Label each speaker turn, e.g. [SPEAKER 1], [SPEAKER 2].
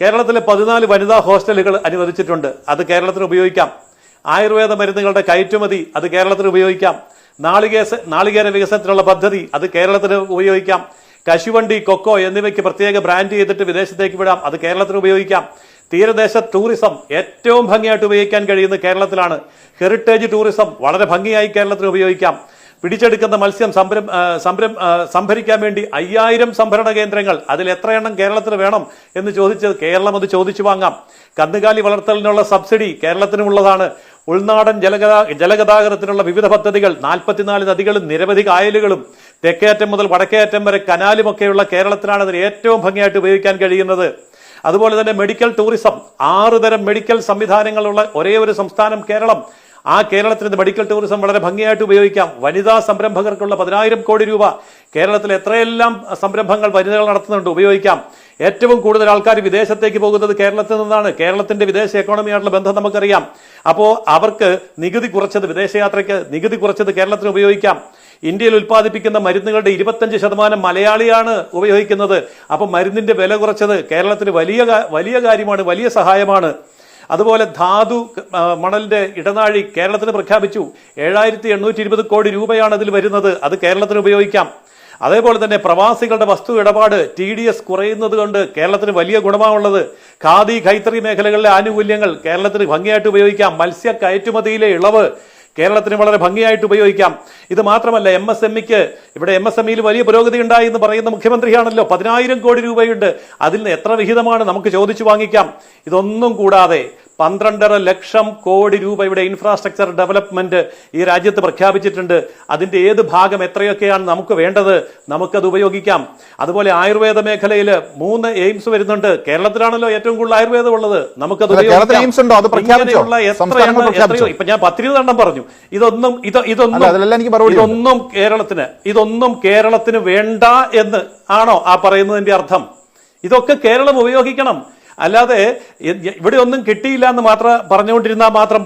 [SPEAKER 1] കേരളത്തിലെ 14 വനിതാ ഹോസ്റ്റലുകൾ അനുവദിച്ചിട്ടുണ്ട്. അത് കേരളത്തിന് ഉപയോഗിക്കാം. ആയുർവേദ മരുന്നുകളുടെ കയറ്റുമതി അത് കേരളത്തിന് ഉപയോഗിക്കാം. നാളികേര വികസനത്തിനുള്ള പദ്ധതി അത് കേരളത്തിന് ഉപയോഗിക്കാം. കശുവണ്ടി, കൊക്കോ എന്നിവയ്ക്ക് പ്രത്യേക ബ്രാൻഡ് ചെയ്തിട്ട് വിദേശത്തേക്ക് വിടാം. അത് കേരളത്തിന് ഉപയോഗിക്കാം. തീരദേശ ടൂറിസം ഏറ്റവും ഭംഗിയായിട്ട് ഉപയോഗിക്കാൻ കഴിയുന്നത് കേരളത്തിലാണ്. ഹെറിറ്റേജ് ടൂറിസം വളരെ ഭംഗിയായി കേരളത്തിന് ഉപയോഗിക്കാം. പിടിച്ചെടുക്കുന്ന മത്സ്യം സംഭരിക്കാൻ വേണ്ടി 5000 സംഭരണ കേന്ദ്രങ്ങൾ, അതിൽ എത്ര എണ്ണം കേരളത്തിന് വേണം എന്ന് ചോദിച്ചത് കേരളം അത് ചോദിച്ചു വാങ്ങാം. കന്നുകാലി വളർത്തലിനുള്ള സബ്സിഡി കേരളത്തിനുമുള്ളതാണ്. ഉൾനാടൻ ജലഗതാഗതത്തിനുള്ള വിവിധ പദ്ധതികൾ, 44 നദികളും നിരവധി കായലുകളും തെക്കേയറ്റം മുതൽ വടക്കേയറ്റം വരെ കനാലുമൊക്കെയുള്ള കേരളത്തിനാണ് അതിന് ഏറ്റവും ഭംഗിയായിട്ട് ഉപയോഗിക്കാൻ കഴിയുന്നത്. അതുപോലെ തന്നെ മെഡിക്കൽ ടൂറിസം, 6 തരം മെഡിക്കൽ സംവിധാനങ്ങളുള്ള ഒരേ ഒരു സംസ്ഥാനം കേരളം. ആ കേരളത്തിന് മെഡിക്കൽ ടൂറിസം വളരെ ഭംഗിയായിട്ട് ഉപയോഗിക്കാം. വനിതാ സംരംഭകർക്കുള്ള 10,000 കോടി രൂപ കേരളത്തിൽ എത്രയെല്ലാം സംരംഭങ്ങൾ വനിതകൾ നടത്തുന്നുണ്ട്, ഉപയോഗിക്കാം. ഏറ്റവും കൂടുതൽ ആൾക്കാർ വിദേശത്തേക്ക് പോകുന്നത് കേരളത്തിൽ നിന്നാണ്. കേരളത്തിന്റെ വിദേശ എക്കോണമിയായിട്ടുള്ള ബന്ധം നമുക്കറിയാം. അപ്പോൾ അവർക്ക് നികുതി കുറച്ചത്, വിദേശയാത്രയ്ക്ക് നികുതി കുറച്ചത് കേരളത്തിന് ഉപയോഗിക്കാം. ഇന്ത്യയിൽ ഉൽപ്പാദിപ്പിക്കുന്ന മരുന്നുകളുടെ 25% മലയാളിയാണ് ഉപയോഗിക്കുന്നത്. അപ്പൊ മരുന്നിന്റെ വില കുറച്ചത് കേരളത്തിന് വലിയ കാര്യമാണ്, വലിയ സഹായമാണ്. അതുപോലെ ധാതു മണലിന്റെ ഇടനാഴി കേരളത്തിന് പ്രഖ്യാപിച്ചു. 7,820 കോടി രൂപയാണ് അതിൽ വരുന്നത്. അത് കേരളത്തിന് ഉപയോഗിക്കാം. അതേപോലെ തന്നെ പ്രവാസികളുടെ വസ്തു ഇടപാട് TDS കുറയുന്നത് കൊണ്ട് കേരളത്തിന് വലിയ ഗുണമാണുള്ളത്. ഖാദി, കൈത്തറി മേഖലകളിലെ ആനുകൂല്യങ്ങൾ കേരളത്തിന് ഭംഗിയായിട്ട് ഉപയോഗിക്കാം. മത്സ്യ കയറ്റുമതിയിലെ ഇളവ് കേരളത്തിന് വളരെ ഭംഗിയായിട്ട് ഉപയോഗിക്കാം. ഇത് മാത്രമല്ല, MSMEക്ക് ഇവിടെ MSMEയിൽ വലിയ പുരോഗതി ഉണ്ടായി എന്ന് പറയുന്ന മുഖ്യമന്ത്രിയാണല്ലോ. 10,000 കോടി രൂപയുണ്ട്. അതിൽ നിന്ന് എത്ര വിഹിതമാണ് നമുക്ക് ചോദിച്ചു വാങ്ങിക്കാം. ഇതൊന്നും കൂടാതെ 12.5 ലക്ഷം കോടി രൂപയുടെ ഇൻഫ്രാസ്ട്രക്ചർ ഡെവലപ്മെന്റ് ഈ രാജ്യത്ത് പ്രഖ്യാപിച്ചിട്ടുണ്ട്. അതിന്റെ ഏത് ഭാഗം എത്രയൊക്കെയാണ് നമുക്ക് വേണ്ടത്, നമുക്കത് ഉപയോഗിക്കാം. അതുപോലെ ആയുർവേദ മേഖലയിൽ 3 എയിംസ് വരുന്നുണ്ട്. കേരളത്തിലാണല്ലോ ഏറ്റവും കൂടുതൽ ആയുർവേദം ഉള്ളത്. നമുക്കത് ഉപയോഗിക്കാം. ഇപ്പൊ ഞാൻ 10-20 എണ്ണം പറഞ്ഞു. ഇതൊന്നും കേരളത്തിന് വേണ്ട എന്ന് ആണോ ആ പറയുന്നതിന്റെ അർത്ഥം? ഇതൊക്കെ കേരളം ഉപയോഗിക്കണം. അല്ലാതെ ഇവിടെ ഒന്നും കിട്ടിയില്ല എന്ന് മാത്രം പറഞ്ഞുകൊണ്ടിരുന്നാൽ മാത്രം